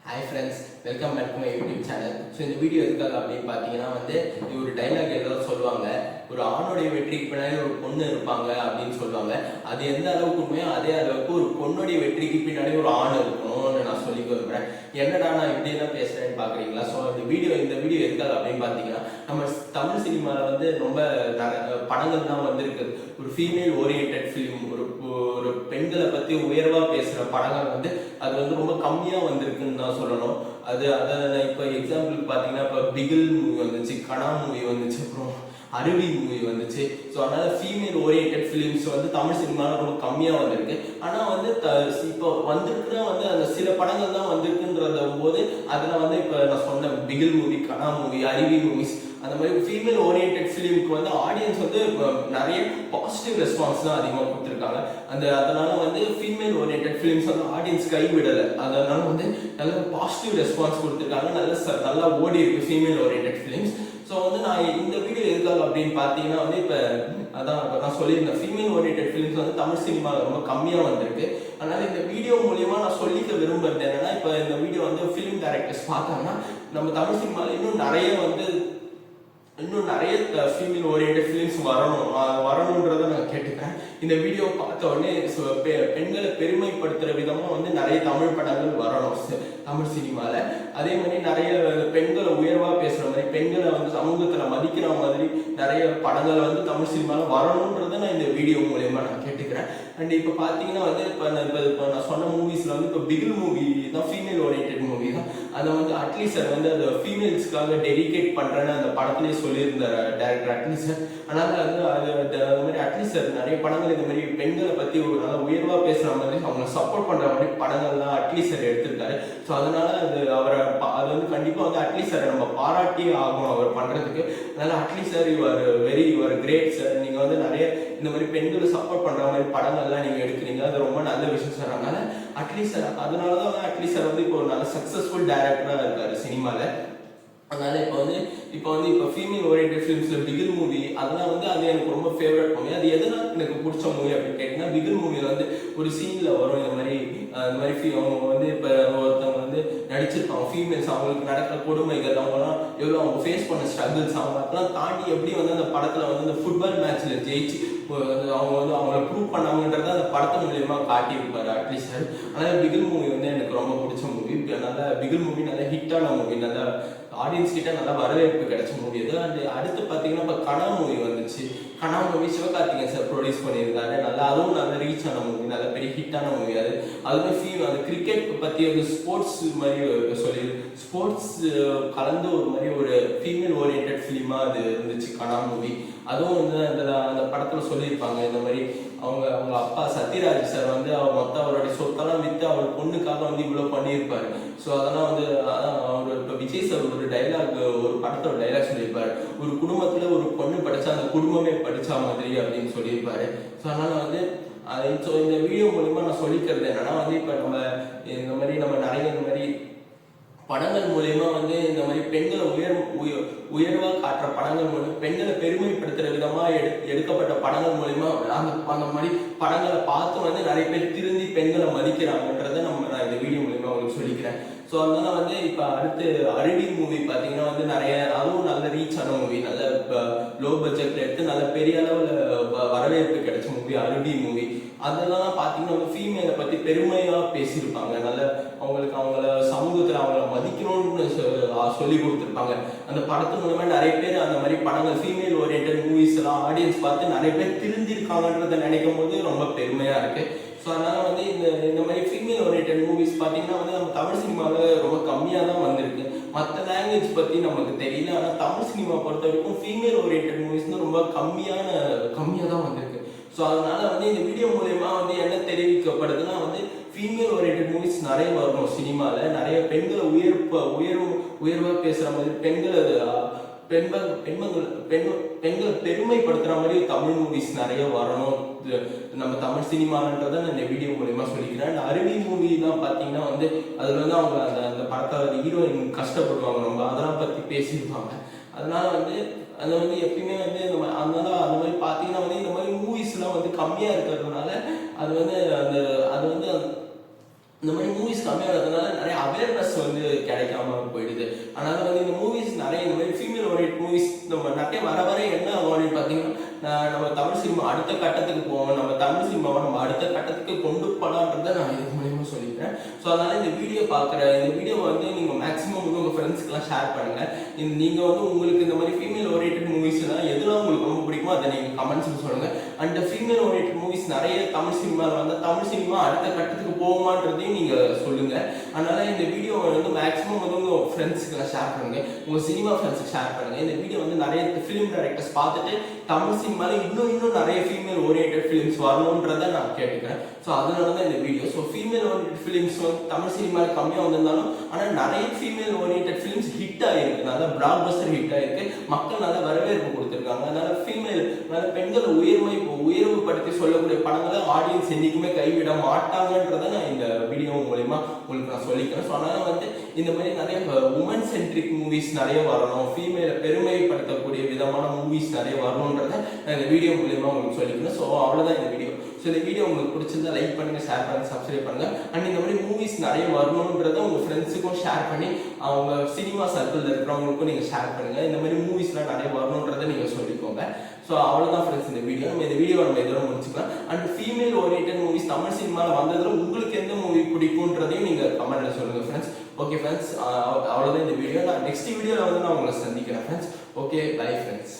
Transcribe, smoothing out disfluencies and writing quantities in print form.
Hi friends, welcome back to my YouTube channel. So இந்த video எதுக்காக அப்படின்னு பார்த்தீங்கன்னா ஒரு டைலாக் ஏதோ சொல்லுவாங்க, ஒரு ஆணுடைய வெற்றிக்கு பின்னாடி ஒரு பொண்ணு இருப்பாங்க அப்படின்னு சொல்லுவாங்க. அது எந்த அளவுக்கு உண்மையோ அதே அளவுக்கு ஒரு பொண்ணுடைய வெற்றிக்கு பின்னாடி ஒரு ஆண் இருக்கணும்னு நான் சொல்லி விரும்புகிறேன். என்னடா நான் இப்படியெல்லாம் பேசுகிறேன்னு பார்க்குறீங்களா? ஸோ இந்த வீடியோ எதுக்காக அப்படின்னு பார்த்தீங்கன்னா, நம்ம தமிழ் சினிமாவில் ரொம்ப படங்கள் தான் வந்திருக்குது. ஒரு ஃபீமேல் ஓரியன்ட் ஃபிலிம், ஒரு பெண்களை பற்றி உயர்வாக பேசுகிற படங்கள் அது ரொம்ப கம்மியாக வந்திருக்குன்னு தான் சொல்லணும். அதை இப்போ எக்ஸாம்பிளுக்கு பார்த்தீங்கன்னா, இப்போ பிகில் மூவி வந்துச்சு, கனா மூவி வந்துச்சு, அப்புறம் அருவி மூவி வந்துச்சு. ஸோ அதனால ஃபீமேல் ஓரியன்ட் ஃபிலிம்ஸ் தமிழ் சினிமாவில் ரொம்ப கம்மியாக வந்திருக்கு. ஆனால் இப்போ வந்திருக்குன்னா அந்த சில படங்கள் தான் வந்திருக்குன்றத போது அதில் இப்போ நான் சொன்ன பிகில் மூவி, கனா மூவி, அருவி மூவிஸ் அந்த மாதிரி ஃபீமேல் ஓரியன்ட் ஃபிலிமுக்கு ஆடியன்ஸ் நிறைய பாசிட்டிவ் ரெஸ்பான்ஸ் தான் அதிகமாக கொடுத்துருக்காங்க. அதனால ஃபீமேல் ஓரியன்ட் ஃபிலிம்ஸ் ஆடியன்ஸ் கைவிடலை. அதனால நல்ல பாசிட்டிவ் ரெஸ்பான்ஸ் கொடுத்துருக்காங்க. நல்லா ஓடி இருக்கு ஃபீமேல் ஓரியன்ட் ஃபிலிம்ஸ். ஸோ நான் இந்த வீடியோ எதுக்காக அப்படின்னு பார்த்தீங்கன்னா இப்போ நான் சொல்லியிருந்தேன், ஃபீமேல் ஓரியன்ட் ஃபிலிம்ஸ் தமிழ் சினிமாவில் ரொம்ப கம்மியாக வந்திருக்கு. அதனால இந்த வீடியோ மூலியமா நான் சொல்லிக்க விரும்புறது என்னன்னா, இப்போ இந்த வீடியோ ஃபிலிம் டைரக்டர்ஸ் பார்த்தாங்கன்னா நம்ம தமிழ் சினிமாவில் இன்னும் நிறைய ஃபீமேல் ஓரியன்ட் ஃபிலிம்ஸ் வரணுன்றதை நான் கேட்டுக்கிறேன். இந்த வீடியோ பார்த்த உடனே பெண்களை பெருமைப்படுத்துகிற விதமாக நிறைய தமிழ் படங்கள் வரணும் தமிழ் சினிமாவில். அதே மாதிரி நிறைய பெண்களை உயர்வாக பேசுகிற மாதிரி, பெண்களை சமூகத்தில் மதிக்கிற மாதிரி நிறைய படங்கள் தமிழ் சினிமாவில் வரணுன்றதை நான் இந்த வீடியோ மூலயமா நான் கேட்டுக்கிறேன். அண்ட் இப்போ பார்த்தீங்கன்னா இப்போ நான் சொன்ன மூவிஸில் இப்போ பிகில் மூவி தான் ஃபீமேல் ஓரியன்ட் மூவி தான். அதை அட்லி சார் அது ஃபீமேல்ஸ்க்காக டெடிகேட் பண்ணுறேன்னு அந்த படத்துலேயே சொல்லியிருந்தார் டைரக்டர் அட்லி சார். அதனால் அது மாதிரி அட்லி சார் நிறைய படங்கள் இந்த மாதிரி பெண்களை பற்றி ஒரு நல்லா உயர்வாக பேசுகிற மாதிரி, அவங்க சப்போர்ட் பண்ணுற மாதிரி படங்கள்லாம் அட்லி சார் எடுத்திருக்காரு. ஸோ அதனால அது கண்டிப்பாக அட்லி சார் நம்ம பாராட்டியே ஆகும் அவர் பண்ணுறதுக்கு. அதனால Atlee sir your great sir. நீங்கள் நிறைய இந்த மாதிரி பெண்களை சப்போர்ட் பண்ணுற மாதிரி படங்கள்லாம் நீங்கள் எடுக்கிறீங்க, அது ரொம்ப நல்ல விஷயம் சார். அதனால அதனால தான் அட்லி சார் இப்போ ஒரு நல்ல சக்ஸஸ்ஃபுல் டைரக்டராக இருக்காரு சினிமாவில். அதனால இப்போ ஃபீமேல் ஓரியன்ட் ஃபிலிம்ஸ்ல பிகில் மூவி அதெல்லாம் அது எனக்கு ரொம்ப ஃபேவரட் மூவி. அது எதனால எனக்கு பிடிச்ச மூவி அப்படின்னு கேட்டீங்கன்னா, பிகில் மூவியில் ஒரு சீன்ல வரும் இந்த மாதிரி அவங்க இப்போ ஒருத்தவங்க நடிச்சிருப்பாங்க ஃபீமேல்ஸ், அவங்களுக்கு நடக்கிற கொடுமைகள், அவங்கலாம் எவ்வளோ அவங்க ஃபேஸ் பண்ண ஸ்ட்ரகிள்ஸ், அதெல்லாம் தாண்டி எப்படி அந்த படத்தில் இந்த ஃபுட்பால் மேட்ச்ல ஜெயிச்சு அவங்க அவங்கள ப்ரூவ் பண்ணாங்கன்றத அந்த படத்து மூலியமா காட்டியிருப்பாரு அட்லீஸ்ட் சார். அதனால பிகில் மூவி எனக்கு ரொம்ப பிடிச்ச மூவி. அதனால பிகில் மூவி நல்ல ஹிட்டான மூவி, நல்ல ஆடியன்ஸ் கிட்ட நல்லா வரவேற்பு கிடைச்ச மூவி அது. அண்ட் அடுத்து பார்த்தீங்கன்னா இப்போ கனா மூவி வந்துச்சு. கனா மூவி சிவகார்த்திகேயன் சார் ப்ரொடியூஸ் பண்ணியிருந்தாரு. அதுவும் நல்ல ரீச் ஆன மூவி, நல்ல பெரிய ஹிட்டான மூவி. அதுவுமே அந்த கிரிக்கெட் பற்றி ஸ்போர்ட்ஸ் மாதிரி சொல்லி ஸ்போர்ட்ஸ் கலந்து ஒரு மாதிரி ஒரு ஃபீமேல் ஓரியன்ட் ஃபிலிமாக அது இருந்துச்சு கனா மூவி. அதுவும் அந்த படத்தில் சொல்லியிருப்பாங்க இந்த மாதிரி அவங்க அப்பா சத்யராஜ் சார் அவர் அவருடைய சொத்தெல்லாம் விற்று அவர் பொண்ணுக்காக இவ்வளோ பண்ணியிருப்பாரு. ஸோ அதெல்லாம் அவர் இப்போ விஜய் சார் ஒரு படத்தோட டைலாக் சொல்லியிருப்பாரு, ஒரு குடும்பத்தில் ஒரு பொண்ணு படித்தா அந்த குடும்பமே படித்தா மாதிரி அப்படின்னு சொல்லியிருப்பாரு. ஸோ அதனால் ஸோ இந்த வீடியோ மூலிமா நான் சொல்லிக்கிறது என்னன்னா இப்போ நம்ம நிறைய இந்த மாதிரி படங்கள் மூலயமா இந்த மாதிரி பெண்களை உயர்வாக காட்டுற படங்கள் மூலம், பெண்களை பெருமைப்படுத்துகிற விதமாக எடுக்கப்பட்ட படங்கள் மூலயமா அந்த மாதிரி படங்களை பார்த்து நிறைய பேர் திருந்தி பெண்களை மதிக்கிறாங்கன்றதை நான் இந்த வீடியோ மூலயமா உங்களுக்கு சொல்லிக்கிறேன். ஸோ அதனால இப்போ அடுத்து அருவி மூவி பார்த்தீங்கன்னா நிறைய அதுவும் நல்ல ரீச் ஆன மூவி, நல்ல லோ பட்ஜெட்ல எடுத்து நல்ல பெரிய அளவில் வரவேற்பு கிடைச்ச மூவி அருவி மூவி. அதெல்லாம் பார்த்தீங்கன்னா ஃபீமேலை பற்றி பெருமையாக பேசியிருப்பாங்க. நல்ல அவங்கள சமூகத்தில் அவங்கள மதிக்கணும்னு சொல்லி கொடுத்துருப்பாங்க. அந்த படத்து மூலமா நிறைய பேர் அந்த மாதிரி படங்கள் ஃபீமேல் ஓரியன்ட் மூவிஸ் எல்லாம் ஆடியன்ஸ் பார்த்து நிறைய பேர் திருந்திருக்காங்கன்றதை நினைக்கும் போது ரொம்ப பெருமையாக இருக்கு. ஸோ அதனால இந்த மாதிரி ஃபீமேல் ஓரியன்ட் மூவிஸ் பார்த்தீங்கன்னா நம்ம தமிழ் சினிமாவில் ரொம்ப கம்மியாக தான் வந்திருக்கு. மற்ற லாங்குவேஜ் பற்றி நமக்கு தெரியல. ஆனால் தமிழ் சினிமா பொறுத்த வரைக்கும் ஃபீமேல் ஓரியன்ட் மூவிஸ் ரொம்ப கம்மியாக தான் வந்திருக்கு. ஸோ அதனால இந்த வீடியோ மூலயமா என்ன தெரிவிக்கப்படுதுன்னா ஃபீமேல் ஓரியன்ட் மூவிஸ் நிறைய வரணும் சினிமாவில். நிறைய பெண்களை உயர்வாக பேசுகிற மாதிரி, பெண்களை பெருமைப்படுத்துகிற மாதிரி தமிழ் மூவிஸ் நிறைய வரணும் நம்ம தமிழ் சினிமான்றதை நான் இந்த வீடியோ மூலயமா சொல்லிக்கிறேன். அருவி மூவிலாம் பார்த்தீங்கன்னா அதில் அவங்க அந்த படத்தை ஹீரோயின் கஷ்டப்படுவாங்க ரொம்ப, அதெல்லாம் பற்றி பேசியிருப்பாங்க. அதனால அது எப்பயுமே அதனால அந்த மாதிரி பார்த்தீங்கன்னா இந்த மாதிரி மூவிஸ்லாம் கம்மியாக இருக்கிறதுனால அது இந்த மாதிரி மூவிஸ் கம்மியாகிறதுனால நிறைய அவேர்னஸ் வர வர என்ன ஆகும் அப்படின்னு பார்த்தீங்கன்னா நம்ம தமிழ் சினிமா அடுத்த கட்டத்துக்கு போவோம், நம்ம தமிழ் சினிமாவை நம்ம அடுத்த கட்டத்துக்கு கொண்டு போகலான்றதை நான் இது மூலியமா சொல்லிக்கிறேன். ஸோ அதனால இந்த வீடியோ வீடியோவை வந்து நீங்கள் மேக்ஸிமம் வந்து உங்கள் ஃப்ரெண்ட்ஸ்க்குலாம் ஷேர் பண்ணுங்க. நீங்கள் வந்து உங்களுக்கு இந்த மாதிரி ஃபீமேல் ஓரியன்டட் மூவிஸ்லாம் எதுலாம் உங்களுக்கு ரொம்ப பிடிக்குமோ அதை நீங்கள் கமெண்ட்ஸில் சொல்லுங்க. அண்ட் ஃபீமேல் ஓரியன்டட் மூவிஸ் நிறைய தமிழ் சினிமாவில் வந்து தமிழ் சினிமா அடுத்த கட்டத்துக்கு போகுமான்றதையும் நீங்கள் சொல்லுங்க. அதனால இந்த வீடியோவை வந்து மேக்ஸிமம் வந்து உங்கள் ஃப்ரெண்ட்ஸுக்கெல்லாம் ஷேர் பண்ணுங்க, உங்கள் சினிமா ஃப்ரெண்ட்ஸுக்கு ஷேர் பண்ணுங்க. இந்த வீடியோ வந்து நிறைய ஃபிலிம் டைரக்டர்ஸ் பார்த்துட்டு தமிழ் சினிமாவில் இன்னும் நிறைய ஃபீமேல் ஓரியன்டட் ஃபிலிம்ஸ் வரணுன்றதை நான் கேட்டுக்கிறேன். ஸோ அதனால தான் இந்த video. So female oriented films வந்து தமிழ் சினிமாவில் கம்மியாக வந்திருந்தாலும் ஆனால் நிறைய ஃபீமேல் ஓரியன்டட் ஃபிலிம்ஸ் ஹிட் ஆகிருக்கு, நல்லா பிளாக் பஸ்டர் ஹிட் ஆகிருக்கு, மக்கள் நல்ல வரவேற்பு கொடுத்துருக்காங்க. அதனால பெண்கள் உயர்வுபடுத்தி சொல்லக்கூடிய படங்களை ஆடியன்ஸ் என்றைக்குமே கைவிட மாட்டாங்கன்றதை நான் இந்த வீடியோ மூலமா உங்களுக்கு நான் சொல்லிக்கிறேன். ஸோ அதனால வந்து இந்த மாதிரி நிறைய உமன் சென்ட்ரிக் மூவிஸ் நிறைய வரணும், ஃபீமேலை பெருமைப்படுத்தக்கூடிய விதமான மூவிஸ் நிறைய வரணுன்றதை நான் இந்த வீடியோ மூலமா உங்களுக்கு சொல்லிக்கிறேன். ஸோ அவ்வளோதான் இந்த வீடியோ. ஸோ இந்த வீடியோ உங்களுக்கு பிடிச்சிருந்தா லைக் பண்ணுங்க, ஷேர் பண்ணுங்க, சப்ஸ்கிரைப் பண்ணுங்க. அண்ட் இந்த மாதிரி மூவிஸ் நிறைய வரணுன்றதை உங்க ஃப்ரெண்ட்ஸுக்கும் ஷேர் பண்ணி அவங்க சினிமா சர்க்கிள் இருக்கிறவங்களுக்கும் நீங்க ஷேர் பண்ணுங்க. இந்த மாதிரி மூவிஸ்லாம் நிறைய வரணுன்றதை நீங்க சொல்லிக்கோங்க. ஸோ அவ்வளோதான் ஃப்ரெண்ட்ஸ் இந்த வீடியோ. இந்த வீடியோவை நம்ம இதோட முடிச்சுக்கலாம். And female oriented movies Tamil சினிமாவில் வந்ததில் உங்களுக்கு எந்த மூவி பிடிக்கும்ன்றதையும் நீங்க கமெண்ட்ல சொல்லுங்க ஃப்ரெண்ட்ஸ். ஓகே ஃப்ரெண்ட்ஸ், அவ்வளோதான் இந்த வீடியோ. நான் நெக்ஸ்ட் வீடியோவில் வந்து நான் உங்களை சந்திக்கிறேன் ஃப்ரெண்ட்ஸ். Okay, bye friends.